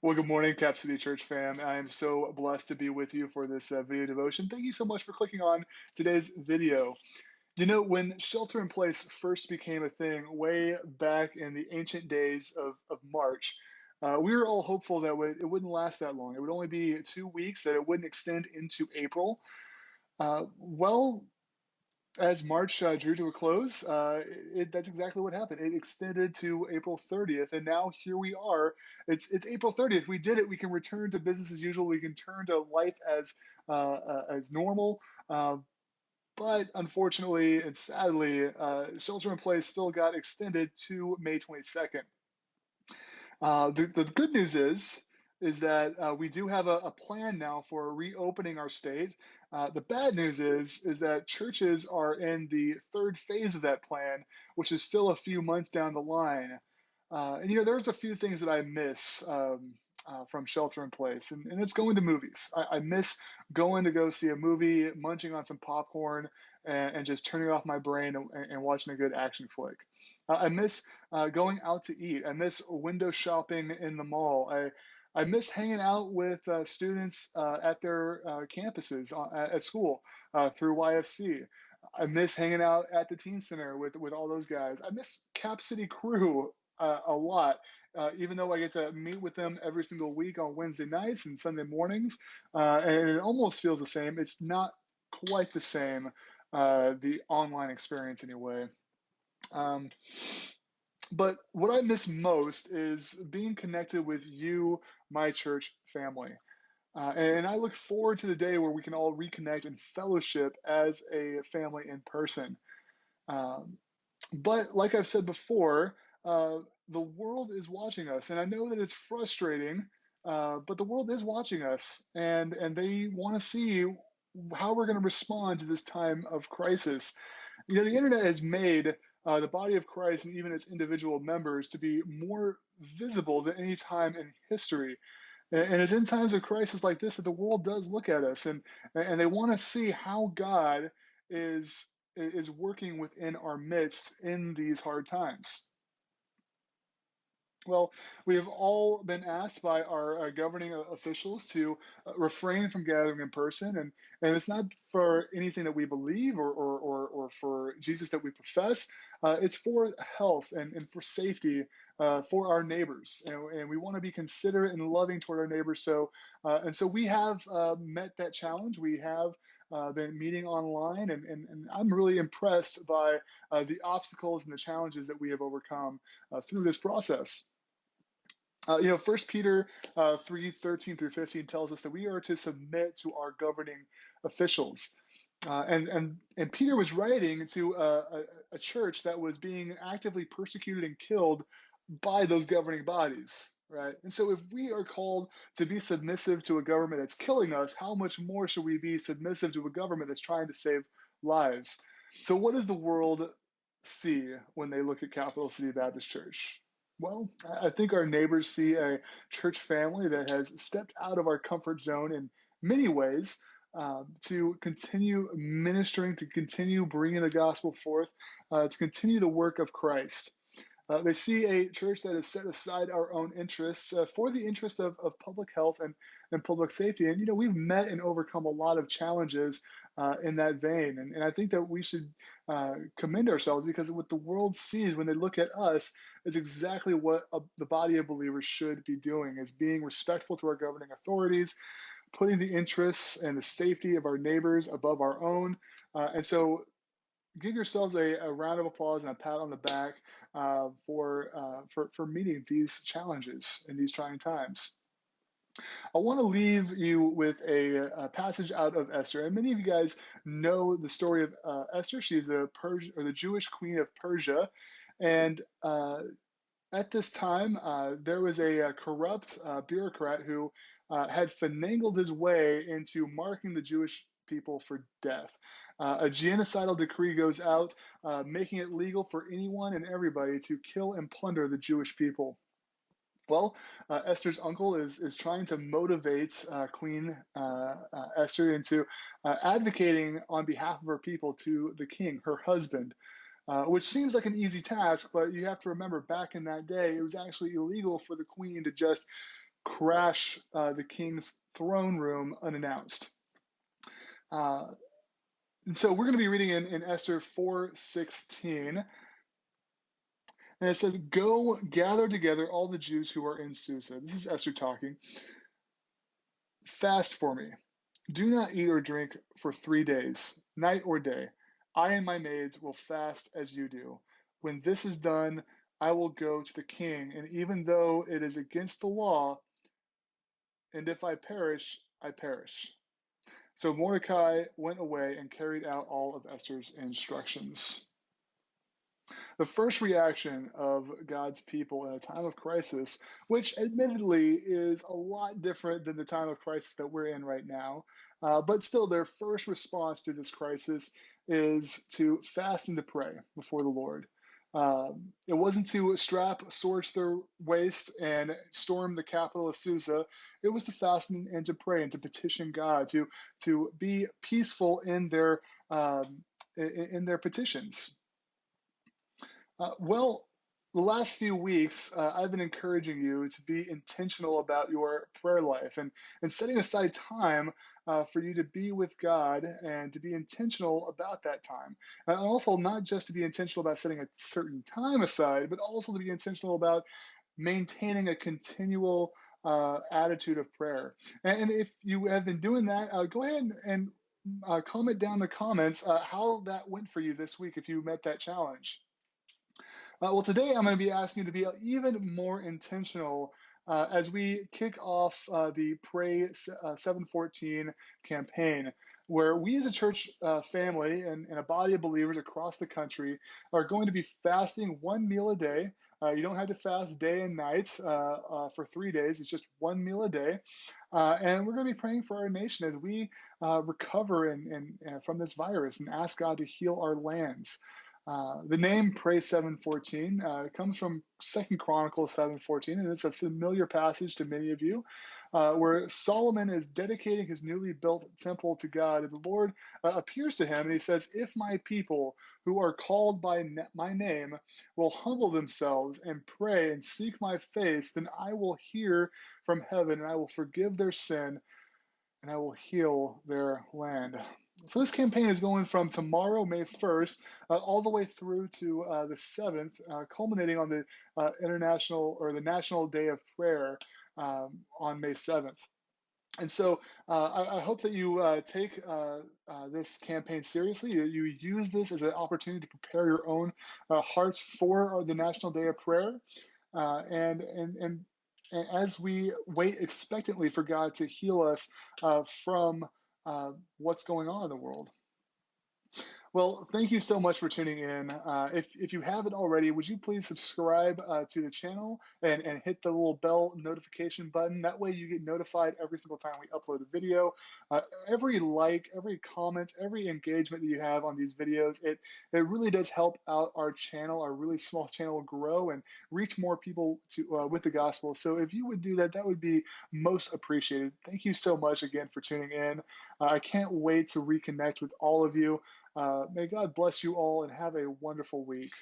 Well, good morning, Cap City Church fam. I am so blessed to be with you for this video devotion. Thank you so much for clicking on today's video. When shelter in place first became a thing way back in the ancient days of March, we were all hopeful that it wouldn't last that long. It would only be 2 weeks, that it wouldn't extend into April. Well, as March drew to a close, that's exactly what happened. It extended to April 30th, and now here we are. It's April 30th. We did it. We can return to business as usual. We can turn to life as normal. But unfortunately and sadly, shelter in place still got extended to May 22nd. The good news is that we do have a plan now for reopening our state. The bad news is that churches are in the third phase of that plan, which is still a few months down the line. There's a few things that I miss from shelter in place, and it's going to movies. I miss going to go see a movie, munching on some popcorn, and just turning off my brain and watching a good action flick. I miss going out to eat. I miss window shopping in the mall. I miss hanging out with students at their campuses at school through YFC. I miss hanging out at the teen center with all those guys. I miss Cap City Crew a lot, even though I get to meet with them every single week on Wednesday nights and Sunday mornings. And it almost feels the same. It's not quite the same, the online experience anyway. Um, but what I miss most is being connected with you, my church family. And I look forward to the day where we can all reconnect and fellowship as a family in person. Um, but like I've said before, the world is watching us, and I know that it's frustrating, but the world is watching us, and they want to see how we're going to respond to this time of crisis. The internet has made the body of Christ and even its individual members to be more visible than any time in history. And it's in times of crisis like this that the world does look at us, and they want to see how God is working within our midst in these hard times. Well, we have all been asked by our governing officials to refrain from gathering in person, and it's not for anything that we believe or for Jesus that we profess. It's for health and for safety for our neighbors, and we want to be considerate and loving toward our neighbors. So we have met that challenge. We have been meeting online, and I'm really impressed by the obstacles and the challenges that we have overcome through this process. 1 Peter 3:13 through 15 tells us that we are to submit to our governing officials. And Peter was writing to a church that was being actively persecuted and killed by those governing bodies, right? And so if we are called to be submissive to a government that's killing us, how much more should we be submissive to a government that's trying to save lives? So what does the world see when they look at Capital City Baptist Church? Well, I think our neighbors see a church family that has stepped out of our comfort zone in many ways to continue ministering, to continue bringing the gospel forth, to continue the work of Christ. They see a church that has set aside our own interests for the interest of public health and public safety. And, we've met and overcome a lot of challenges in that vein. And I think that we should commend ourselves because what the world sees when they look at us is exactly what the body of believers should be doing, is being respectful to our governing authorities, putting the interests and the safety of our neighbors above our own. And so give yourselves a round of applause and a pat on the back for meeting these challenges in these trying times. I want to leave you with a passage out of Esther, and many of you guys know the story of Esther. She's the Jewish queen of Persia, and at this time, there was a corrupt bureaucrat who had finagled his way into marking the Jewish people for death. A genocidal decree goes out, making it legal for anyone and everybody to kill and plunder the Jewish people. Well, Esther's uncle is trying to motivate Queen Esther into advocating on behalf of her people to the king, her husband. Which seems like an easy task, but you have to remember back in that day, it was actually illegal for the queen to just crash the king's throne room unannounced. Uh, and so we're going to be reading in Esther 4:16, and it says, "Go gather together all the Jews who are in Susa." This is Esther talking. "Fast for me. Do not eat or drink for 3 days, night or day. I and my maids will fast as you do. When this is done, I will go to the king, and even though it is against the law, and if I perish, I perish." So Mordecai went away and carried out all of Esther's instructions. The first reaction of God's people in a time of crisis, which admittedly is a lot different than the time of crisis that we're in right now, but still their first response to this crisis is to fast and to pray before the Lord. It wasn't to strap a sword to their waist and storm the capital of Susa. It was to fast and to pray and to petition God to be peaceful in their petitions. Well, the last few weeks, I've been encouraging you to be intentional about your prayer life and setting aside time for you to be with God and to be intentional about that time. And also, not just to be intentional about setting a certain time aside, but also to be intentional about maintaining a continual attitude of prayer. And if you have been doing that, go ahead and comment down in the comments how that went for you this week if you met that challenge. Well, today I'm going to be asking you to be even more intentional as we kick off the Pray 714 campaign, where we as a church family and a body of believers across the country are going to be fasting one meal a day. You don't have to fast day and night for 3 days. It's just one meal a day. And we're going to be praying for our nation as we recover from this virus and ask God to heal our lands. The name Pray 714 comes from 2 Chronicles 7:14, and it's a familiar passage to many of you, where Solomon is dedicating his newly built temple to God, and the Lord appears to him, and he says, "If my people who are called by my name will humble themselves and pray and seek my face, then I will hear from heaven, and I will forgive their sin, and I will heal their land." So this campaign is going from tomorrow, May 1st, all the way through to the 7th, culminating on the the National Day of Prayer on May 7th. And so I hope that you take this campaign seriously. You use this as an opportunity to prepare your own hearts for the National Day of Prayer. And as we wait expectantly for God to heal us from what's going on in the world. Well, thank you so much for tuning in. If you haven't already, would you please subscribe to the channel and hit the little bell notification button? That way you get notified every single time we upload a video. Every like, every comment, every engagement that you have on these videos, it really does help out our channel, our really small channel, grow and reach more people with the gospel. So if you would do that, that would be most appreciated. Thank you so much again for tuning in. I can't wait to reconnect with all of you. May God bless you all and have a wonderful week.